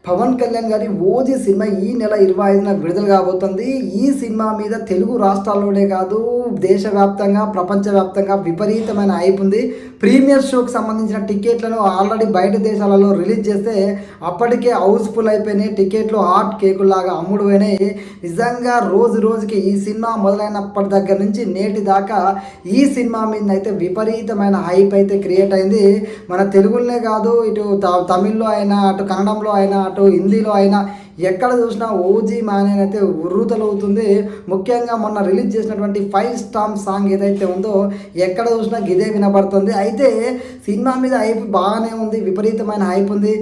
పవన్ కళ్యాణ్ గారి OG cinema ఈ నెల 25న విడుదల కాబోతుంది. ఈ సినిమా మీద తెలుగు రాష్ట్రాల్లోనే కాదు దేశవ్యాప్తంగా ప్రపంచవ్యాప్తంగా విపరీతమైన హైప్ ఉంది. ప్రీమియర్ షోకి సంబంధించిన టికెట్లను ఆల్రెడీ బయట దేశాలలో రిలీజ్ చేస్తే అప్పటికే హౌస్ఫుల్ అయిపోయినాయి. టికెట్లు హాట్ కేకుల్లాగా అమ్ముడు పోయినాయి. నిజంగా రోజు రోజుకి ఈ సినిమా మొదలైనప్పటి దగ్గర నుంచి నేటి దాకా ఈ సినిమా మీద అయితే విపరీతమైన హైప్ అయితే క్రియేట్ అయింది. మన తెలుగులోనే కాదు, ఇటు తమిళ్లో అయినా, అటు కన్నడంలో అయినా, అటు హిందీలో అయినా ఎక్కడ చూసినా ఓజీ మ్యాన్ అయితే ఉర్రూతలవుతుంది. ముఖ్యంగా మొన్న రిలీజ్ చేసినటువంటి 5 స్టార్ సాంగ్ ఏదైతే ఉందో ఎక్కడ చూసినా గిదే వినపడుతుంది. అయితే సినిమా మీద హైప్ బాగానే ఉంది, విపరీతమైన హైప్ ఉంది.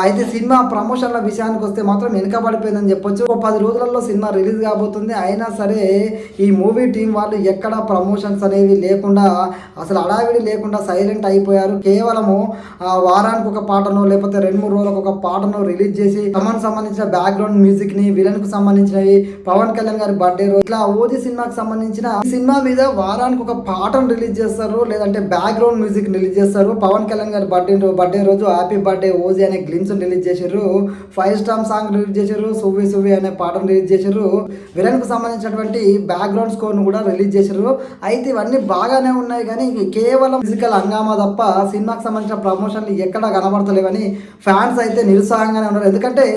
అయితే సినిమా ప్రమోషన్ల విషయానికి వస్తే మాత్రం వెనుకబడిపోయిందని చెప్పొచ్చు. 10 రోజులలో సినిమా రిలీజ్ కాబోతుంది. అయినా సరే ఈ మూవీ టీం వాళ్ళు ఎక్కడ ప్రమోషన్స్ అనేవి లేకుండా, అసలు హడావిడి లేకుండా సైలెంట్ అయిపోయారు. కేవలము వారానికి ఒక పాటనో లేకపోతే 2-3 రోజులకు ఒక పాటనో రిలీజ్ చేసి సంబంధించిన బ్యాక్గ్రౌండ్ మ్యూజిక్ ని, విలన్ కు సంబంధించినవి, పవన్ కళ్యాణ్ గారి బర్త్డే రోజు, ఇట్లా ఓజీ సినిమాకి సంబంధించిన సినిమా మీద వారానికి ఒక పాటను రిలీజ్ చేస్తారు, లేదంటే బ్యాక్గ్రౌండ్ మ్యూజిక్ రిలీజ్ చేస్తారు. పవన్ కళ్యాణ్ గారి బర్త్డే రోజు హ్యాపీ బర్త్డే ఓజీ అనే గ్లిమ్స్ రిలీజ్ చేశారు. 5 స్టార్ సాంగ్ రిలీజ్ చేశారు. సువ్వి సువ్వి అనే పాటను రిలీజ్ చేశారు. విలన్ కు సంబంధించినటువంటి బ్యాక్గ్రౌండ్ స్కోర్ ను కూడా రిలీజ్ చేశారు. అయితే ఇవన్నీ బాగానే ఉన్నాయి, కానీ కేవలం ఫిజికల్ హంగామా తప్ప సినిమాకి సంబంధించిన ప్రమోషన్లు ఎక్కడ కనబడతలేవని ఫ్యాన్స్ అయితే నిరుత్సాహంగానే ఉన్నారు. ఎందుకంటే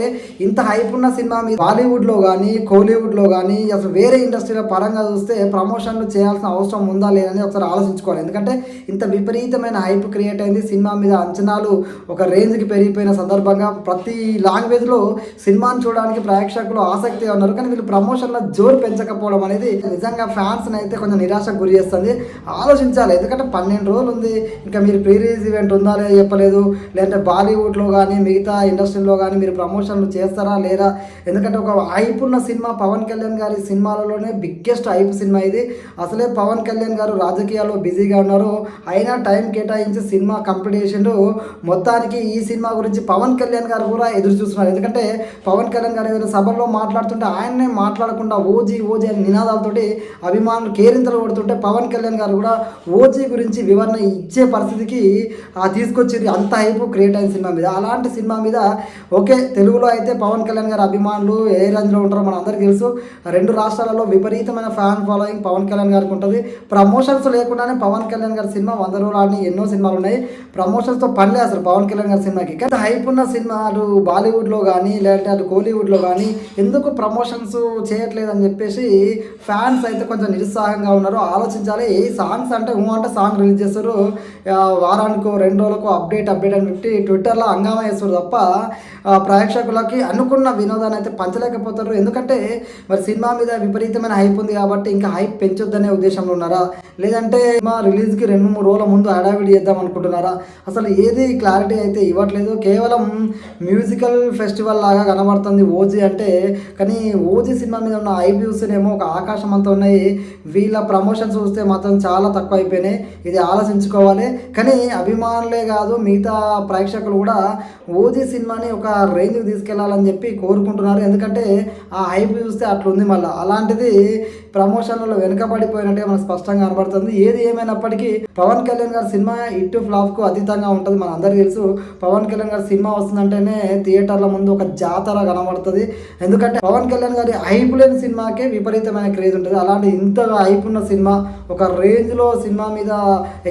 ఇంత హైప్ ఉన్న సినిమా మీద బాలీవుడ్లో కానీ కోలీవుడ్లో కానీ అసలు వేరే ఇండస్ట్రీల పరంగా చూస్తే ప్రమోషన్లు చేయాల్సిన అవసరం ఉందా లేదని ఒకసారి ఆలోచించుకోవాలి. ఎందుకంటే ఇంత విపరీతమైన హైప్ క్రియేట్ అయింది. సినిమా మీద అంచనాలు ఒక రేంజ్కి పెరిగిపోయిన సందర్భంగా ప్రతి లాంగ్వేజ్లో సినిమాని చూడడానికి ప్రేక్షకులు ఆసక్తిగా ఉన్నారు. కానీ వీళ్ళు ప్రమోషన్ల జోరు పెంచకపోవడం అనేది నిజంగా ఫ్యాన్స్ని అయితే కొంచెం నిరాశకు గురి చేస్తుంది. ఆలోచించాలి. ఎందుకంటే 12 రోజులు ఉంది, ఇంకా మీరు ప్రీ రిలీజ్ ఈవెంట్ ఉందా లేదా చెప్పలేదు. లేదంటే బాలీవుడ్లో కానీ మిగతా ఇండస్ట్రీలో కానీ మీరు ప్రమోషన్లు చేస్తారా లేరా? ఎందుకంటే ఒక హైప్ ఉన్న సినిమా పవన్ కళ్యాణ్ గారి సినిమాలలోనే బిగ్గెస్ట్ హైప్ సినిమా ఇది. అసలే పవన్ కళ్యాణ్ గారు రాజకీయాల్లో బిజీగా ఉన్నారు. అయినా టైం కేటాయించి సినిమా కంప్లీట్ చేసిండు. మొత్తానికి ఈ సినిమా గురించి పవన్ కళ్యాణ్ గారు కూడా ఎదురు చూస్తున్నారు. ఎందుకంటే పవన్ కళ్యాణ్ గారు ఏదైనా సభల్లో మాట్లాడుతుంటే ఆయన్నే మాట్లాడకుండా ఓజీ ఓజీ అని నినాదాలతోటి అభిమానులు కేరింతలు కొడుతుంటే పవన్ కళ్యాణ్ గారు కూడా ఓజీ గురించి వివరణ ఇచ్చే పరిస్థితికి తీసుకొచ్చింది. అంత హైప్ క్రియేట్ అయిన సినిమా మీద. అలాంటి సినిమా మీద ఓకే, తెలుగులో అయితే పవన్ కళ్యాణ్ గారి అభిమానులు ఏ రేంజ్లో ఉంటారో మన అందరికీ తెలుసు. 2 రాష్ట్రాలలో విపరీతమైన ఫ్యాన్ ఫాలోయింగ్ పవన్ కళ్యాణ్ గారికి ఉంటుంది. ప్రమోషన్స్ లేకుండానే పవన్ కళ్యాణ్ గారి సినిమా 100 రోజులు ఆడిని ఎన్నో సినిమాలు ఉన్నాయి. ప్రమోషన్స్తో పనిలే అసలు పవన్ కళ్యాణ్ గారి సినిమాకి. కానీ హైప్ ఉన్న సినిమా అటు బాలీవుడ్లో కానీ లేదంటే అటు కోలీవుడ్లో కానీ ఎందుకు ప్రమోషన్స్ చేయట్లేదని చెప్పేసి ఫ్యాన్స్ అయితే కొంచెం నిరుత్సాహంగా ఉన్నారు. ఆలోచించాలి. ఏ సాంగ్స్ అంటే అంటే సాంగ్ రిలీజ్ చేస్తారు, వారానికో 2 రోజులకో అప్డేట్ అని పెట్టి ట్విట్టర్లో హంగామా చేస్తారు తప్ప ప్రేక్షకులకి అనుకున్న వినోదాన్ని అయితే పంచలేకపోతారు. ఎందుకంటే మరి సినిమా మీద విపరీతమైన హైప్ ఉంది కాబట్టి ఇంకా హైప్ పెంచొద్దనే ఉద్దేశంలో ఉన్నారా, లేదంటే సినిమా రిలీజ్కి 2-3 రోజుల ముందు హడావిడి చేద్దాం అనుకుంటున్నారా? అసలు ఏది క్లారిటీ అయితే ఇవ్వట్లేదు. కేవలం మ్యూజికల్ ఫెస్టివల్ లాగా కనబడుతుంది ఓజీ అంటే. కానీ ఓజీ సినిమా మీద ఉన్న హైప్ చూస్తేనేమో ఒక ఆకాశం అంతా ఉన్నాయి. వీళ్ళ ప్రమోషన్స్ చూస్తే మాత్రం చాలా తక్కువ అయిపోయినాయి. ఇది ఆలోచించుకోవాలి. కానీ అభిమానులే కాదు మిగతా ప్రేక్షకులు కూడా ఓజీ సినిమాని ఒక రేంజ్కి తీసుకెళ్లాలని చెప్పి కోరుకుంటున్నారు. ఎందుకంటే ఆ హైప్ చూస్తే అట్లుంది. మళ్ళీ అలాంటిది ప్రమోషన్లలో వెనుకబడిపోయినట్టుగా మనకు స్పష్టంగా కనబడుతుంది. ఏది ఏమైనప్పటికీ పవన్ కళ్యాణ్ గారి సినిమా హిట్ ఫ్లాప్కు అతీతంగా ఉంటుంది. మన అందరికీ తెలుసు. పవన్ కళ్యాణ్ గారి సినిమా వస్తుందంటేనే థియేటర్ల ముందు ఒక జాతర కనబడుతుంది. ఎందుకంటే పవన్ కళ్యాణ్ గారి హైప్ లేని సినిమాకే విపరీతమైన క్రేజ్ ఉంటుంది. అలాంటి ఇంతగా హైప్ ఉన్న సినిమా, ఒక రేంజ్లో సినిమా మీద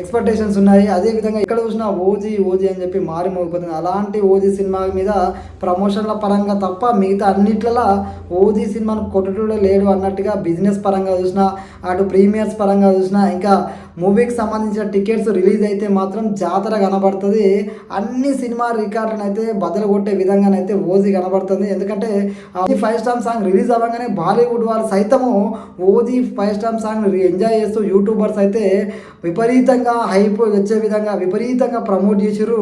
ఎక్స్పెక్టేషన్స్ ఉన్నాయి. అదేవిధంగా ఇక్కడ చూసినా ఓజీ అని చెప్పి మారి మోగిపోతుంది. అలాంటి ఓజీ సినిమా మీద ప్రమోషన్ల పరంగా తప్ప మిగతా అన్నిట్లలో ఓజీ సినిమాను కొట్టుడే లేడు అన్నట్టుగా బిజినెస్ పరంగా చూసినా, అటు ప్రీమియర్స్ పరంగా చూసినా, ఇంకా మూవీకి సంబంధించిన టికెట్స్ రిలీజ్ అయితే మాత్రం జాతర కనబడుతుంది. అన్ని సినిమా రికార్డులను అయితే బద్దలు కొట్టే విధంగానైతే ఓజీ కనబడుతుంది. ఎందుకంటే 5 స్టార్ సాంగ్ రిలీజ్ అవ్వగానే బాలీవుడ్ వాళ్ళు సైతము ఓజీ 5 స్టార్ సాంగ్ ఎంజాయ్ చేస్తూ యూట్యూబర్స్ అయితే విపరీతంగా హైప్ వచ్చే విధంగా విపరీతంగా ప్రమోట్ చేసారు.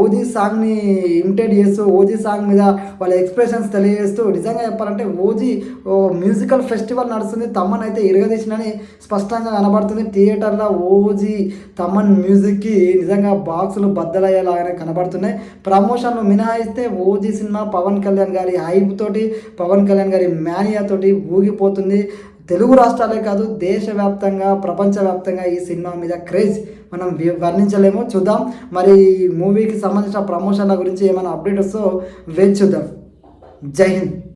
ఓజీ సాంగ్ని ఇమిటేట్ చేస్తూ ఓజీ సాంగ్ మీద వాళ్ళ ఎక్స్ప్రెషన్స్ తెలియజేస్తూ, నిజంగా చెప్పాలంటే ఓజీ మ్యూజికల్ ఫెస్టివల్ నడుస్తుంది. తమన్ అయితే ఇరగదీసినని స్పష్టంగా కనబడుతుంది. థియేటర్లో ఓజీ తమన్ మ్యూజిక్కి నిజంగా బాక్సులు బద్దలయ్యేలాగానే కనబడుతున్నాయి. ప్రమోషన్లు మినహాయిస్తే ఓజీ సినిమా పవన్ కళ్యాణ్ గారి హైప్ తోటి, పవన్ కళ్యాణ్ గారి మేనియా తోటి ఊగిపోతుంది. తెలుగు రాష్ట్రాలే కాదు దేశవ్యాప్తంగా ప్రపంచవ్యాప్తంగా ఈ సినిమా మీద క్రేజ్ మనం వర్ణించలేము. చూద్దాం మరి మూవీకి సంబంధించిన ప్రమోషన్ల గురించి ఏమైనా అప్డేట్ వస్తుందో వేచి చూద్దాం. జై హింద్.